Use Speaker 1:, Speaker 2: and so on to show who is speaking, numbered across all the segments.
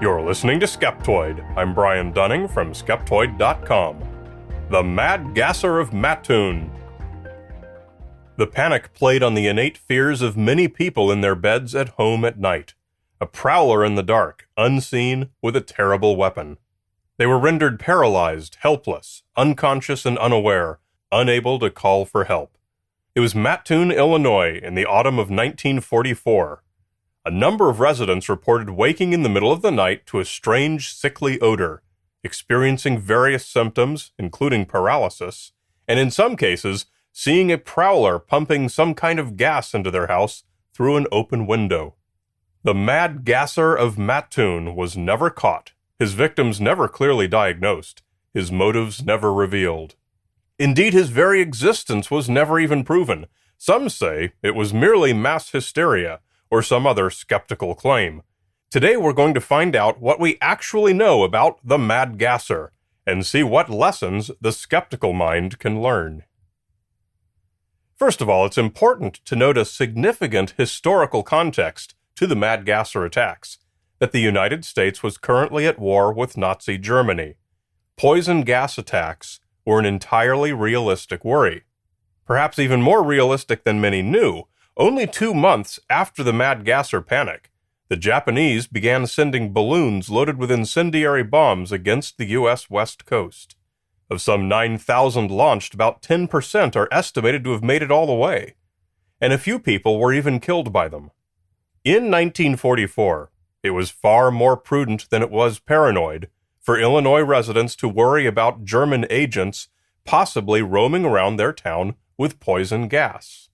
Speaker 1: You're listening to Skeptoid. I'm Brian Dunning from Skeptoid.com. The Mad Gasser of Mattoon. The panic played on the innate fears of many people in their beds at home at night. A prowler in the dark, unseen, with a terrible weapon. They were rendered paralyzed, helpless, unconscious and unaware, unable to call for help. It was Mattoon, Illinois, in the autumn of 1944. A number of residents reported waking in the middle of the night to a strange, sickly odor, experiencing various symptoms, including paralysis, and in some cases, seeing a prowler pumping some kind of gas into their house through an open window. The Mad Gasser of Mattoon was never caught, his victims never clearly diagnosed, his motives never revealed. Indeed, his very existence was never even proven. Some say it was merely mass hysteria, or some other skeptical claim. Today we're going to find out what we actually know about the Mad Gasser, and see what lessons the skeptical mind can learn. First of all, it's important to note a significant historical context to the Mad Gasser attacks, that the United States was currently at war with Nazi Germany. Poison gas attacks were an entirely realistic worry. Perhaps even more realistic than many knew. Only 2 months after the Mad Gasser panic, the Japanese began sending balloons loaded with incendiary bombs against the U.S. West Coast. Of some 9,000 launched, about 10% are estimated to have made it all the way, and a few people were even killed by them. In 1944, it was far more prudent than it was paranoid for Illinois residents to worry about German agents possibly roaming around their town with poison gas.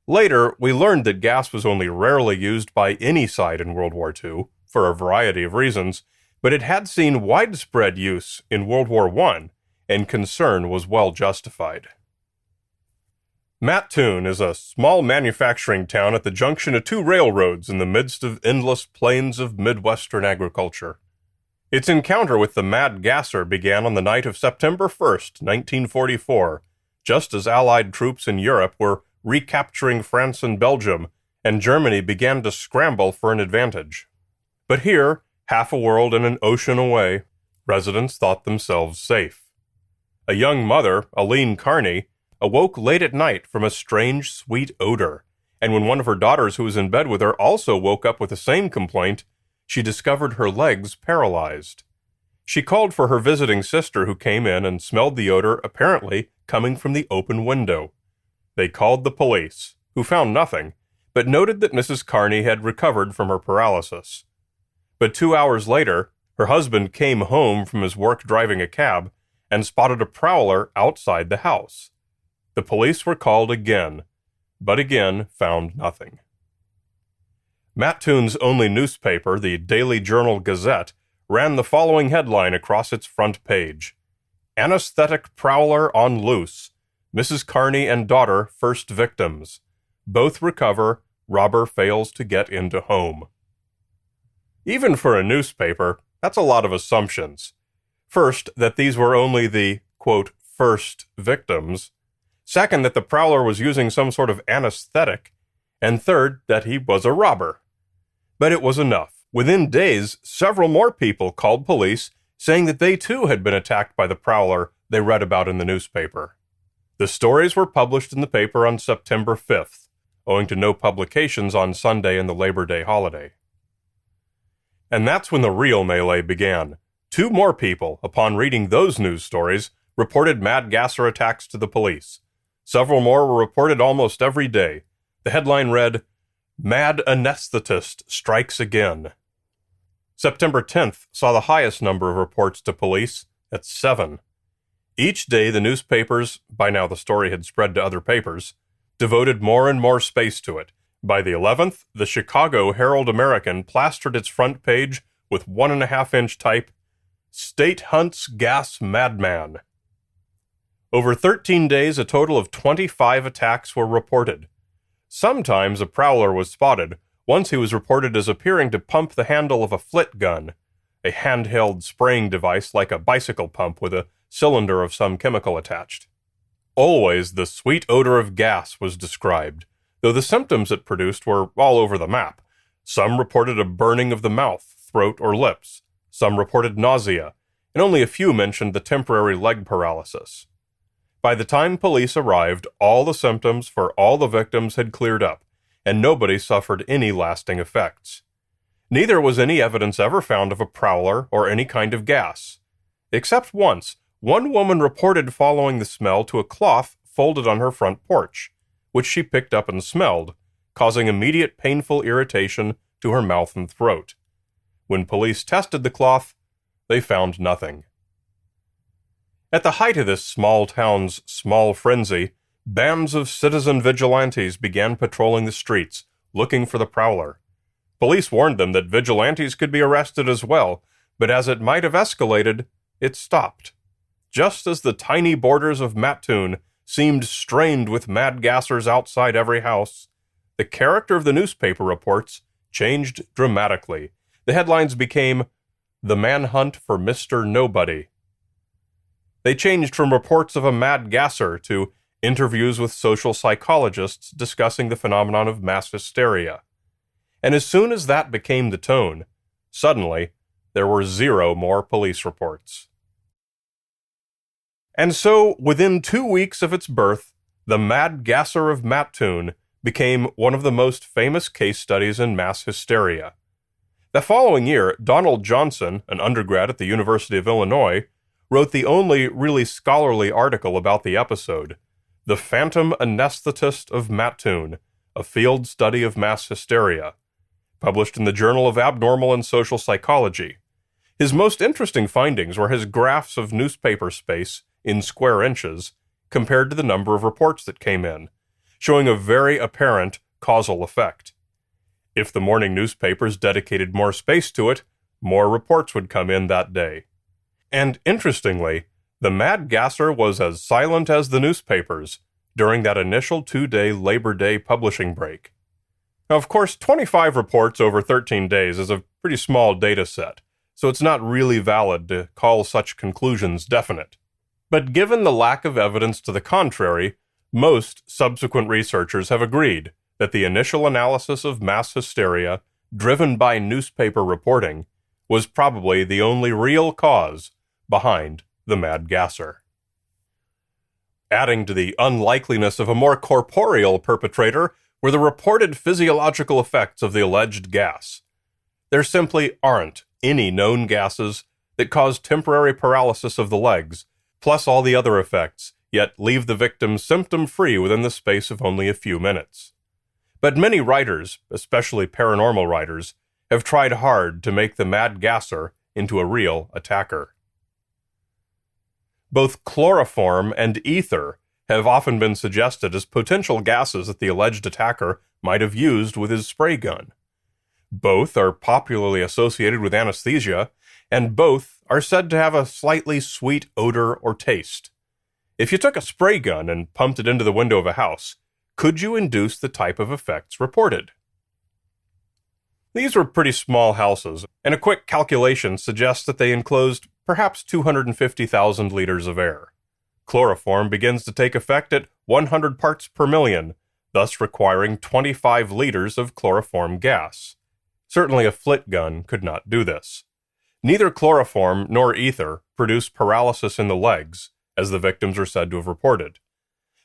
Speaker 1: Later, we learned that gas was only rarely used by any side in World War II, for a variety of reasons, but it had seen widespread use in World War I, and concern was well justified. Mattoon is a small manufacturing town at the junction of two railroads in the midst of endless plains of Midwestern agriculture. Its encounter with the Mad Gasser began on the night of September 1st, 1944, just as Allied troops in Europe were recapturing France and Belgium, and Germany began to scramble for an advantage. But here, half a world and an ocean away, residents thought themselves safe. A young mother, Aline Carney, awoke late at night from a strange, sweet odor, and when one of her daughters who was in bed with her also woke up with the same complaint, she discovered her legs paralyzed. She called for her visiting sister who came in and smelled the odor apparently coming from the open window. They called the police, who found nothing, but noted that Mrs. Carney had recovered from her paralysis. But 2 hours later, her husband came home from his work driving a cab and spotted a prowler outside the house. The police were called again, but again found nothing. Mattoon's only newspaper, the Daily Journal-Gazette, ran the following headline across its front page: "Anesthetic Prowler on Loose. Mrs. Carney and daughter first victims. Both recover, robber fails to get into home." Even for a newspaper, that's a lot of assumptions. First, that these were only the, quote, first victims. Second, that the prowler was using some sort of anesthetic. And third, that he was a robber. But it was enough. Within days, several more people called police, saying that they too had been attacked by the prowler they read about in the newspaper. The stories were published in the paper on September 5th, owing to no publications on Sunday and the Labor Day holiday. And that's when the real melee began. 2 more people, upon reading those news stories, reported Mad Gasser attacks to the police. Several more were reported almost every day. The headline read, "Mad Anesthetist Strikes Again." September 10th saw the highest number of reports to police, at 7. Each day, the newspapers, by now the story had spread to other papers, devoted more and more space to it. By the 11th, the Chicago Herald-American plastered its front page with 1.5-inch type, "State Hunts Gas Madman." Over 13 days, a total of 25 attacks were reported. Sometimes a prowler was spotted. Once he was reported as appearing to pump the handle of a flit gun, a handheld spraying device like a bicycle pump with a cylinder of some chemical attached. Always the sweet odor of gas was described, though the symptoms it produced were all over the map. Some reported a burning of the mouth, throat, or lips. Some reported nausea, and only a few mentioned the temporary leg paralysis. By the time police arrived, all the symptoms for all the victims had cleared up, and nobody suffered any lasting effects. Neither was any evidence ever found of a prowler or any kind of gas. Except once, one woman reported following the smell to a cloth folded on her front porch, which she picked up and smelled, causing immediate painful irritation to her mouth and throat. When police tested the cloth, they found nothing. At the height of this small town's small frenzy, bands of citizen vigilantes began patrolling the streets, looking for the prowler. Police warned them that vigilantes could be arrested as well, but as it might have escalated, it stopped. Just as the tiny borders of Mattoon seemed strained with mad gassers outside every house, the character of the newspaper reports changed dramatically. The headlines became, "The Manhunt for Mr. Nobody." They changed from reports of a mad gasser to interviews with social psychologists discussing the phenomenon of mass hysteria. And as soon as that became the tone, suddenly there were 0 more police reports. And so, within 2 weeks of its birth, the Mad Gasser of Mattoon became one of the most famous case studies in mass hysteria. The following year, Donald Johnson, an undergrad at the University of Illinois, wrote the only really scholarly article about the episode, "The Phantom Anesthetist of Mattoon, a Field Study of Mass Hysteria," published in the Journal of Abnormal and Social Psychology. His most interesting findings were his graphs of newspaper space in square inches compared to the number of reports that came in, showing a very apparent causal effect. If the morning newspapers dedicated more space to it, more reports would come in that day. And interestingly, the Mad Gasser was as silent as the newspapers during that initial 2-day Labor Day publishing break. Now, of course, 25 reports over 13 days is a pretty small data set, so it's not really valid to call such conclusions definite. But given the lack of evidence to the contrary, most subsequent researchers have agreed that the initial analysis of mass hysteria, driven by newspaper reporting, was probably the only real cause behind the Mad Gasser. Adding to the unlikeliness of a more corporeal perpetrator were the reported physiological effects of the alleged gas. There simply aren't any known gases that cause temporary paralysis of the legs, plus all the other effects, yet leave the victim symptom-free within the space of only a few minutes. But many writers, especially paranormal writers, have tried hard to make the Mad Gasser into a real attacker. Both chloroform and ether have often been suggested as potential gases that the alleged attacker might have used with his spray gun. Both are popularly associated with anesthesia, and both are said to have a slightly sweet odor or taste. If you took a spray gun and pumped it into the window of a house, could you induce the type of effects reported? These were pretty small houses, and a quick calculation suggests that they enclosed perhaps 250,000 liters of air. Chloroform begins to take effect at 100 parts per million, thus requiring 25 liters of chloroform gas. Certainly a flit gun could not do this. Neither chloroform nor ether produce paralysis in the legs, as the victims are said to have reported.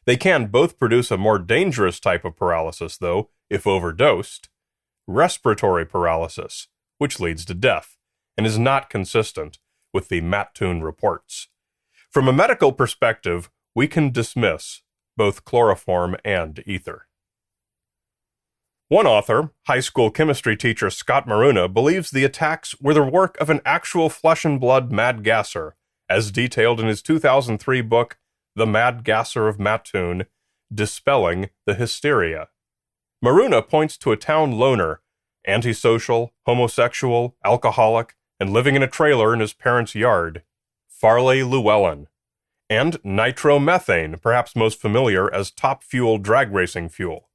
Speaker 1: They can both produce a more dangerous type of paralysis, though, if overdosed: respiratory paralysis, which leads to death, and is not consistent with the Mattoon reports. From a medical perspective, we can dismiss both chloroform and ether. One author, high school chemistry teacher Scott Maruna, believes the attacks were the work of an actual flesh-and-blood Mad Gasser, as detailed in his 2003 book, The Mad Gasser of Mattoon, Dispelling the Hysteria. Maruna points to a town loner, antisocial, homosexual, alcoholic, and living in a trailer in his parents' yard, Farley Llewellyn, and nitromethane, perhaps most familiar as top fuel drag racing fuel.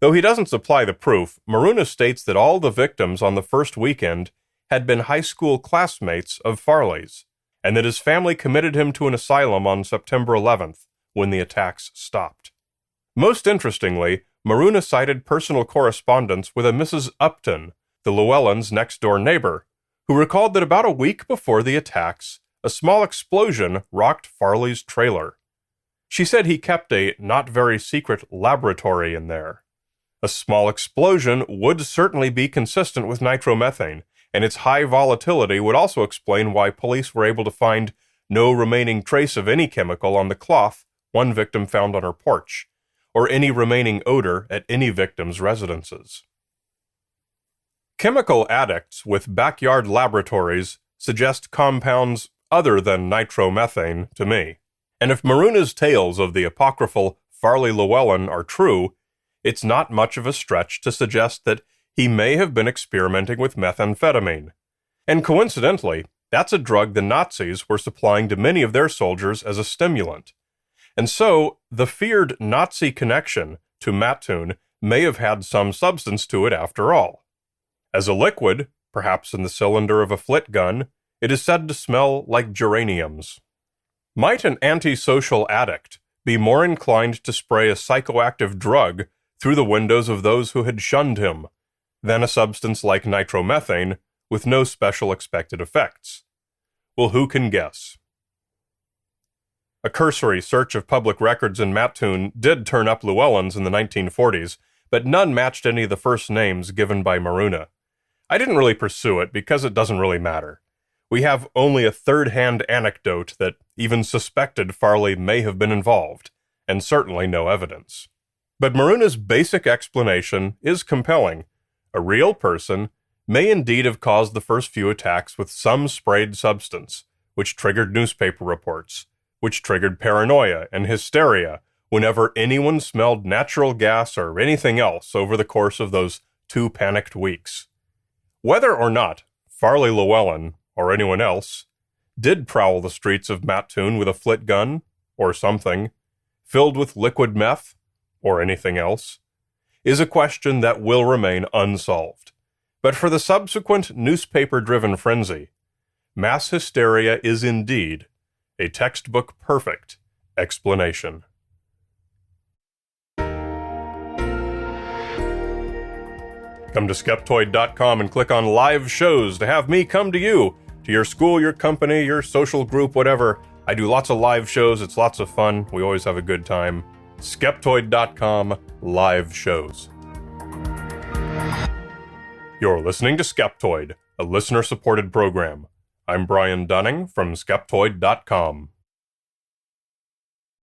Speaker 1: Though he doesn't supply the proof, Maruna states that all the victims on the first weekend had been high school classmates of Farley's, and that his family committed him to an asylum on September 11th, when the attacks stopped. Most interestingly, Maruna cited personal correspondence with a Mrs. Upton, the Llewellyns' next-door neighbor, who recalled that about a week before the attacks, a small explosion rocked Farley's trailer. She said he kept a not very secret laboratory in there. A small explosion would certainly be consistent with nitromethane, and its high volatility would also explain why police were able to find no remaining trace of any chemical on the cloth one victim found on her porch, or any remaining odor at any victim's residences. Chemical addicts with backyard laboratories suggest compounds other than nitromethane to me. And if Maruna's tales of the apocryphal Farley Llewellyn are true, it's not much of a stretch to suggest that he may have been experimenting with methamphetamine. And coincidentally, that's a drug the Nazis were supplying to many of their soldiers as a stimulant. And so, the feared Nazi connection to Mattoon may have had some substance to it after all. As a liquid, perhaps in the cylinder of a flit gun, it is said to smell like geraniums. Might an antisocial addict be more inclined to spray a psychoactive drug through the windows of those who had shunned him than a substance like nitromethane with no special expected effects? Well, who can guess? A cursory search of public records in Mattoon did turn up Llewellyns in the 1940s, but none matched any of the first names given by Maruna. I didn't really pursue it because it doesn't really matter. We have only a third-hand anecdote that even suspected Farley may have been involved, and certainly no evidence. But Maruna's basic explanation is compelling. A real person may indeed have caused the first few attacks with some sprayed substance, which triggered newspaper reports, which triggered paranoia and hysteria whenever anyone smelled natural gas or anything else over the course of those 2 panicked weeks. Whether or not Farley Llewellyn, or anyone else, did prowl the streets of Mattoon with a flit gun, or something, filled with liquid meth, or anything else, is a question that will remain unsolved. But for the subsequent newspaper-driven frenzy, mass hysteria is indeed a textbook-perfect explanation. Come to Skeptoid.com and click on Live Shows to have me come to you, to your school, your company, your social group, whatever. I do lots of live shows. It's lots of fun. We always have a good time. Skeptoid.com, Live Shows. You're listening to Skeptoid, a listener-supported program. I'm Brian Dunning from Skeptoid.com.